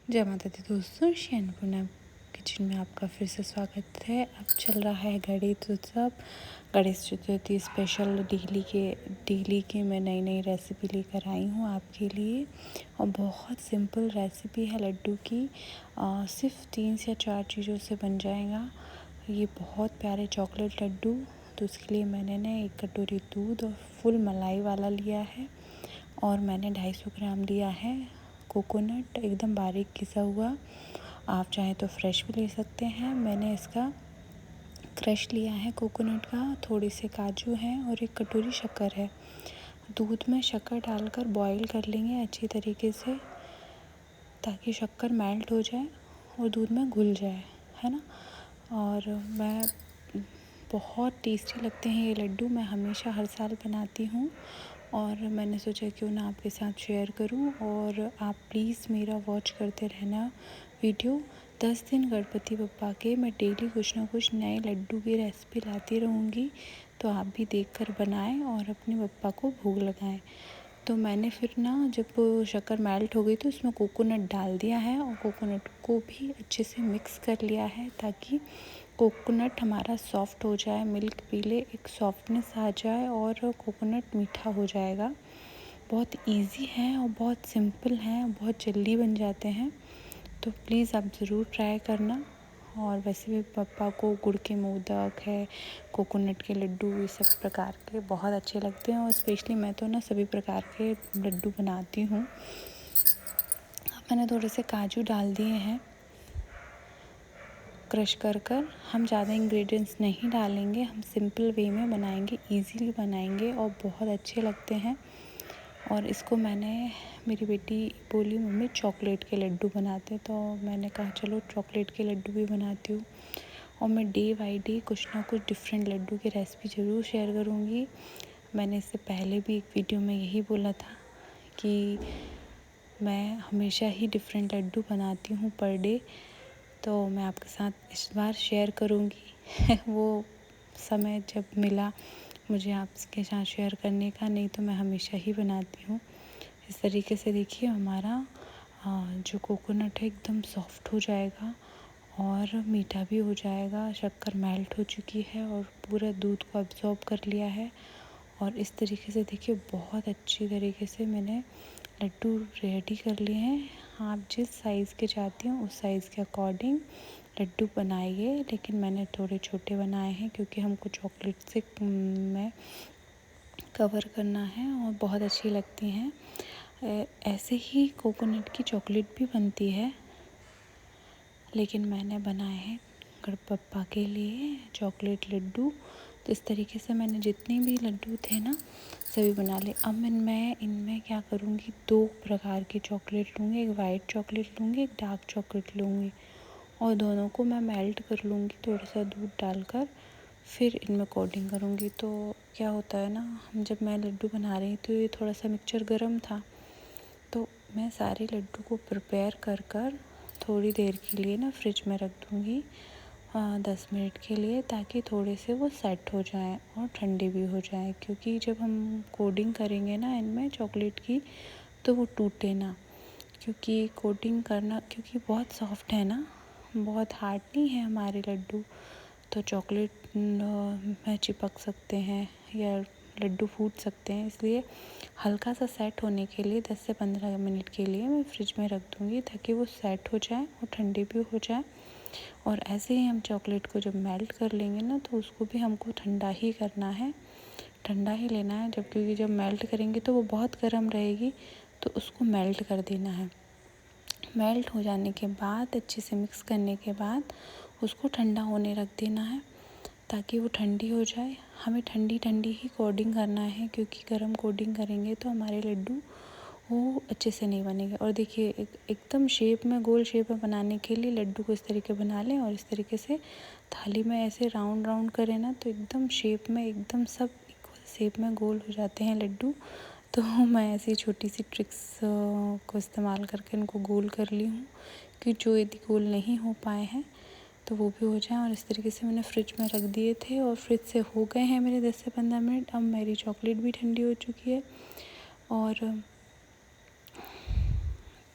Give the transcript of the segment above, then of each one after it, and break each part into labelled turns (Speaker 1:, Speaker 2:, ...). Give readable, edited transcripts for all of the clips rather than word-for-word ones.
Speaker 1: जय माता दी दोस्तों, श्री अन्नपूर्णा किचन में आपका फिर से स्वागत है। अब चल रहा है गणेश उत्सव। गणेश चतुर्थी स्पेशल डेली के मैं नई नई रेसिपी लेकर आई हूँ आपके लिए। और बहुत सिंपल रेसिपी है लड्डू की। सिर्फ 3 से 4 चीज़ों से बन जाएगा ये बहुत प्यारे चॉकलेट लड्डू। तो उसके लिए मैंने ना 1 कटोरी दूध और फुल मलाई वाला लिया है। और मैंने 250 ग्राम लिया है कोकोनट, एकदम बारीक घिसा हुआ। आप चाहें तो फ्रेश भी ले सकते हैं। मैंने इसका क्रश लिया है कोकोनट का। थोड़े से काजू हैं और 1 कटोरी शक्कर है। दूध में शक्कर डालकर बॉईल कर लेंगे अच्छी तरीके से, ताकि शक्कर मेल्ट हो जाए और दूध में घुल जाए, है ना। और बहुत टेस्टी लगते हैं ये लड्डू। मैं हमेशा हर साल बनाती हूँ और मैंने सोचा क्यों ना आपके साथ शेयर करूं। और आप प्लीज़ मेरा वॉच करते रहना वीडियो। 10 दिन गणपति बप्पा के मैं डेली कुछ ना कुछ नए लड्डू की रेसिपी लाती रहूँगी, तो आप भी देखकर बनाएं और अपने बप्पा को भोग लगाएं। तो मैंने फिर ना जब शक्कर मेल्ट हो गई तो उसमें कोकोनट डाल दिया है और कोकोनट को भी अच्छे से मिक्स कर लिया है, ताकि कोकोनट हमारा सॉफ़्ट हो जाए, मिल्क पी ले, एक सॉफ्टनेस आ जाए और कोकोनट मीठा हो जाएगा। बहुत इजी है और बहुत सिंपल है, बहुत जल्दी बन जाते हैं। तो प्लीज़ आप ज़रूर ट्राई करना। और वैसे भी पापा को गुड़ के मोदक है, कोकोनट के लड्डू, ये सब प्रकार के बहुत अच्छे लगते हैं। और स्पेशली मैं तो ना सभी प्रकार के लड्डू बनाती हूँ। अब मैंने थोड़े से काजू डाल दिए हैं क्रश कर हम ज़्यादा इंग्रेडिएंट्स नहीं डालेंगे, हम सिंपल वे में बनाएंगे, इजीली बनाएंगे और बहुत अच्छे लगते हैं। और इसको मेरी बेटी बोली मम्मी चॉकलेट के लड्डू बनाते, तो मैंने कहा चलो चॉकलेट के लड्डू भी बनाती हूँ। और मैं डे बाई डे कुछ ना कुछ डिफरेंट लड्डू की रेसिपी ज़रूर शेयर करूँगी। मैंने इससे पहले भी एक वीडियो में यही बोला था कि मैं हमेशा ही डिफरेंट लड्डू बनाती हूँ पर डे। तो मैं आपके साथ इस बार शेयर करूँगी वो समय जब मिला मुझे आपके साथ शेयर करने का, नहीं तो मैं हमेशा ही बनाती हूँ। इस तरीके से देखिए हमारा जो कोकोनट है एकदम सॉफ्ट हो जाएगा और मीठा भी हो जाएगा। शक्कर मेल्ट हो चुकी है और पूरा दूध को अब्जॉर्ब कर लिया है। और इस तरीके से देखिए बहुत अच्छी तरीके से मैंने लड्डू रेडी कर लिए हैं। आप जिस साइज़ के चाहती हो उस साइज़ के अकॉर्डिंग लड्डू बनाइए, लेकिन मैंने थोड़े छोटे बनाए हैं क्योंकि हमको चॉकलेट से में कवर करना है और बहुत अच्छी लगती हैं। ऐसे ही कोकोनट की चॉकलेट भी बनती है, लेकिन मैंने बनाए हैं गणपति के लिए चॉकलेट लड्डू। तो इस तरीके से मैंने जितने भी लड्डू थे ना सभी बना लिए। अब इनमें क्या करूँगी, 2 प्रकार की चॉकलेट लूँगी, एक वाइट चॉकलेट लूँगी, एक डार्क चॉकलेट लूँगी और दोनों को मैं मेल्ट कर लूँगी थोड़ा सा दूध डालकर, फिर इनमें कोटिंग करूँगी। तो क्या होता है ना, जब मैं लड्डू बना रही तो ये थोड़ा सा मिक्सचर गर्म था, तो मैं सारे लड्डू को प्रिपेयर कर थोड़ी देर के लिए ना फ्रिज में रख दूँगी 10 मिनट के लिए, ताकि थोड़े से वो सेट हो जाएं और ठंडे भी हो जाएं। क्योंकि जब हम कोटिंग करेंगे ना इनमें चॉकलेट की तो वो टूटे ना, क्योंकि कोटिंग करना, क्योंकि बहुत सॉफ्ट है ना, बहुत हार्ड नहीं है हमारे लड्डू, तो चॉकलेट में चिपक सकते हैं या लड्डू फूट सकते हैं। इसलिए हल्का सा सेट होने के लिए 10 से 15 मिनट के लिए मैं फ्रिज में रख दूँगी, ताकि वो सेट हो जाए और ठंडे भी हो जाए। और ऐसे ही हम चॉकलेट को जब मेल्ट कर लेंगे ना तो उसको भी हमको ठंडा ही करना है, ठंडा ही लेना है जब, क्योंकि जब मेल्ट करेंगे तो वो बहुत गर्म रहेगी, तो उसको मेल्ट कर देना है। मेल्ट हो जाने के बाद अच्छे से मिक्स करने के बाद उसको ठंडा होने रख देना है, ताकि वो ठंडी हो जाए। हमें ठंडी ठंडी ही कोटिंग करना है, क्योंकि गर्म कोटिंग करेंगे तो हमारे लड्डू वो अच्छे से नहीं बनेंगे। और देखिए एकदम शेप में, गोल शेप में बनाने के लिए लड्डू को इस तरीके बना लें और इस तरीके से थाली में ऐसे राउंड राउंड करें ना, तो एकदम शेप में, एकदम सब इक्वल शेप में गोल हो जाते हैं लड्डू। तो मैं ऐसी छोटी सी ट्रिक्स को इस्तेमाल करके इनको गोल कर ली हूँ, कि जो यदि गोल नहीं हो पाए हैं तो वो भी हो जाए। और इस तरीके से मैंने फ्रिज में रख दिए थे और फ्रिज से हो गए हैं मेरे 10 से 15 मिनट। अब मेरी चॉकलेट भी ठंडी हो चुकी है और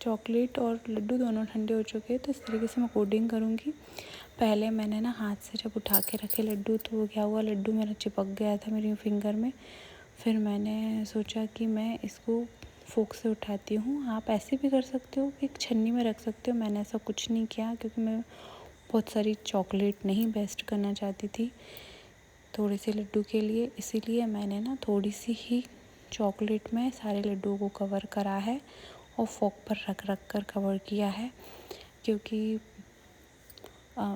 Speaker 1: चॉकलेट और लड्डू दोनों ठंडे हो चुके हैं, तो इस तरीके से मैं कोटिंग करूँगी। पहले मैंने ना हाथ से जब उठा के रखे लड्डू, तो वो क्या हुआ, लड्डू मेरा चिपक गया था मेरी फिंगर में। फिर मैंने सोचा कि मैं इसको फोक से उठाती हूँ। आप ऐसे भी कर सकते हो कि एक छन्नी में रख सकते हो। मैंने ऐसा कुछ नहीं किया क्योंकि मैं बहुत सारी चॉकलेट नहीं वेस्ट करना चाहती थी थोड़े से लड्डू के लिए, इसीलिए मैंने ना थोड़ी सी ही चॉकलेट में सारे लड्डुओं को कवर करा है और फोक पर रख कर कवर किया है। क्योंकि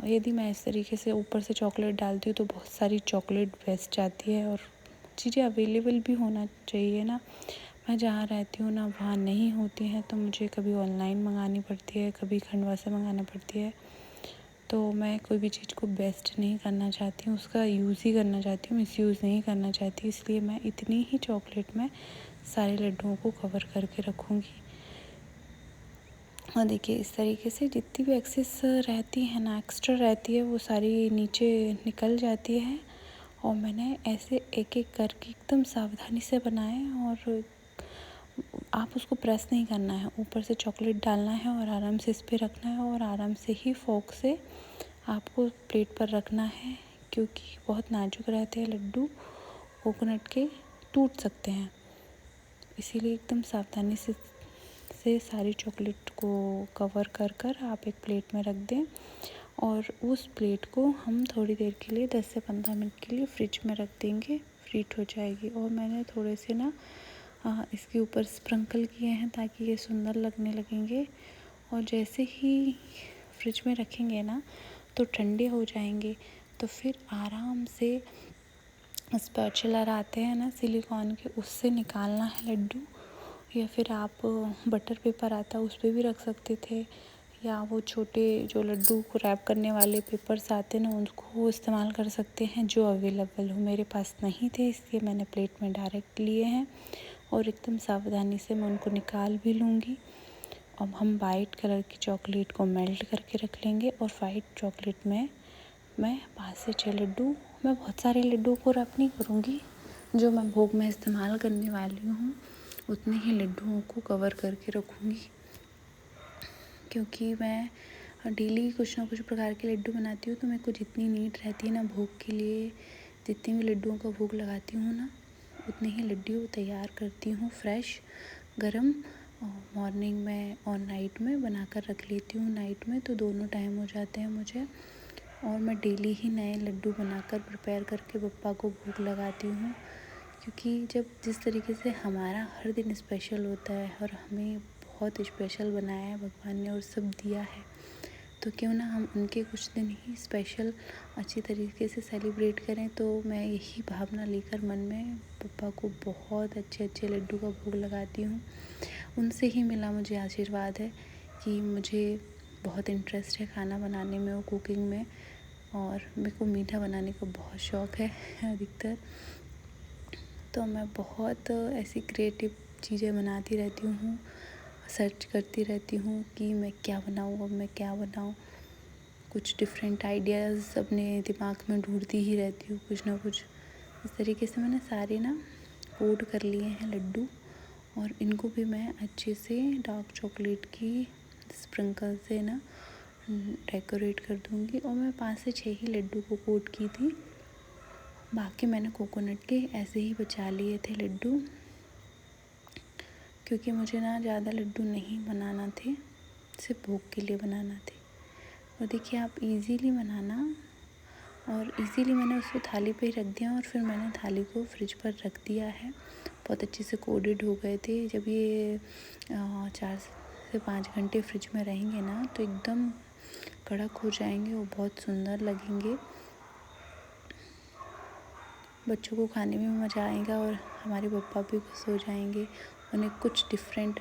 Speaker 1: यदि मैं इस तरीके से ऊपर से चॉकलेट डालती हूँ तो बहुत सारी चॉकलेट वेस्ट जाती है, और चीज़ें अवेलेबल भी होना चाहिए ना। मैं जहाँ रहती हूँ ना वहाँ नहीं होती हैं, तो मुझे कभी ऑनलाइन मंगानी पड़ती है, कभी खंडवा से मंगाना पड़ती है। तो मैं कोई भी चीज़ को वेस्ट नहीं करना चाहती हूँ, उसका यूज़ ही करना चाहती हूँ, मिसयूज़ नहीं करना चाहती। इसलिए मैं इतनी ही चॉकलेट में सारे लड्डुओं को कवर करके रखूँगी। और देखिए इस तरीके से जितनी भी एक्सेस रहती है ना, एक्स्ट्रा रहती है, वो सारी नीचे निकल जाती है। और मैंने ऐसे एक एक करके एकदम सावधानी से बनाए, और आप उसको प्रेस नहीं करना है, ऊपर से चॉकलेट डालना है और आराम से इस पर रखना है, और आराम से ही फोक से आपको प्लेट पर रखना है। क्योंकि बहुत नाजुक रहते हैं लड्डू कोकोनट के, टूट सकते हैं, इसीलिए एकदम सावधानी से सारी चॉकलेट को कवर कर आप एक प्लेट में रख दें। और उस प्लेट को हम थोड़ी देर के लिए 10 से 15 मिनट के लिए फ्रिज में रख देंगे, फ्रीट हो जाएगी। और मैंने थोड़े से ना इसके ऊपर स्प्रिंकल किए हैं ताकि ये सुंदर लगने लगेंगे। और जैसे ही फ्रिज में रखेंगे ना तो ठंडे हो जाएंगे, तो फिर आराम से स्पैचुलर आते हैं ना सिलिकॉन के, उससे निकालना है लड्डू। या फिर आप बटर पेपर आता है उस पर भी रख सकते थे, या वो छोटे जो लड्डू को रैप करने वाले पेपर्स आते हैं ना, उनको इस्तेमाल कर सकते हैं जो अवेलेबल हो। मेरे पास नहीं थे, इसलिए मैंने प्लेट में डायरेक्ट लिए हैं, और एकदम सावधानी से मैं उनको निकाल भी लूँगी। अब हम वाइट कलर की चॉकलेट को मेल्ट करके रख लेंगे, और वाइट चॉकलेट में मैं 5 से 6 लड्डू, मैं बहुत सारे लड्डुओं को रैप नहीं करूँगी, जो मैं भोग में इस्तेमाल करने वाली हूँ उतने ही लड्डुओं को कवर करके रखूँगी। क्योंकि मैं डेली कुछ ना कुछ प्रकार के लड्डू बनाती हूँ, तो मेरे को जितनी नीड रहती है ना भोग के लिए, जितने भी लड्डुओं का भोग लगाती हूँ ना, उतने ही लड्डू तैयार करती हूँ फ्रेश गरम, मॉर्निंग में और नाइट में बना कर रख लेती हूँ। नाइट में तो दोनों टाइम हो जाते हैं मुझे, और मैं डेली ही नए लड्डू बनाकर प्रिपेयर करके पप्पा को भोग लगाती हूँ। क्योंकि जब जिस तरीके से हमारा हर दिन स्पेशल होता है, और हमें बहुत स्पेशल बनाया है भगवान ने और सब दिया है, तो क्यों ना हम उनके कुछ दिन ही स्पेशल अच्छी तरीके से सेलिब्रेट करें। तो मैं यही भावना लेकर मन में पप्पा को बहुत अच्छे अच्छे लड्डू का भोग लगाती हूँ। उनसे ही मिला मुझे आशीर्वाद है कि मुझे बहुत इंटरेस्ट है खाना बनाने में और कुकिंग में, और मेरे को मीठा बनाने का बहुत शौक़ है अधिकतर। तो मैं बहुत ऐसी क्रिएटिव चीज़ें बनाती रहती हूँ, सर्च करती रहती हूँ कि मैं क्या बनाऊँ, अब मैं क्या बनाऊँ। कुछ डिफरेंट आइडियाज़ अपने दिमाग में ढूंढती ही रहती हूँ कुछ ना कुछ। इस तरीके से मैंने सारे ना कोट कर लिए हैं लड्डू, और इनको भी मैं अच्छे से डार्क चॉकलेट की स्प्रिंकल से ना डेकोरेट कर दूँगी। और मैं 5 से 6 ही लड्डू को कोट की थी, बाकी मैंने कोकोनट के ऐसे ही बचा लिए थे लड्डू, क्योंकि मुझे ना ज़्यादा लड्डू नहीं बनाना थे, सिर्फ भोग के लिए बनाना थे। और देखिए आप इजीली बनाना, और इजीली मैंने उसको थाली पे ही रख दिया, और फिर मैंने थाली को फ्रिज पर रख दिया है। बहुत अच्छे से कोटेड हो गए थे। जब ये 4 से 5 घंटे फ्रिज में रहेंगे ना तो एकदम कड़क हो जाएंगे और बहुत सुंदर लगेंगे। बच्चों को खाने में मज़ा आएगा, और हमारे पापा भी खुश हो जाएंगे। उन्हें कुछ डिफरेंट,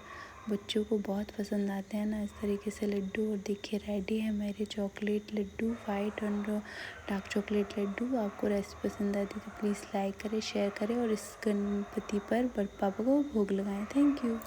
Speaker 1: बच्चों को बहुत पसंद आते हैं ना इस तरीके से लड्डू। और देखिए रेडी है मेरे चॉकलेट लड्डू, वाइट और डार्क चॉकलेट लड्डू। आपको रेसिपी पसंद आती तो प्लीज़ लाइक करें, शेयर करें, और इस गणपति पर पापा को भोग लगाएं। Thank you.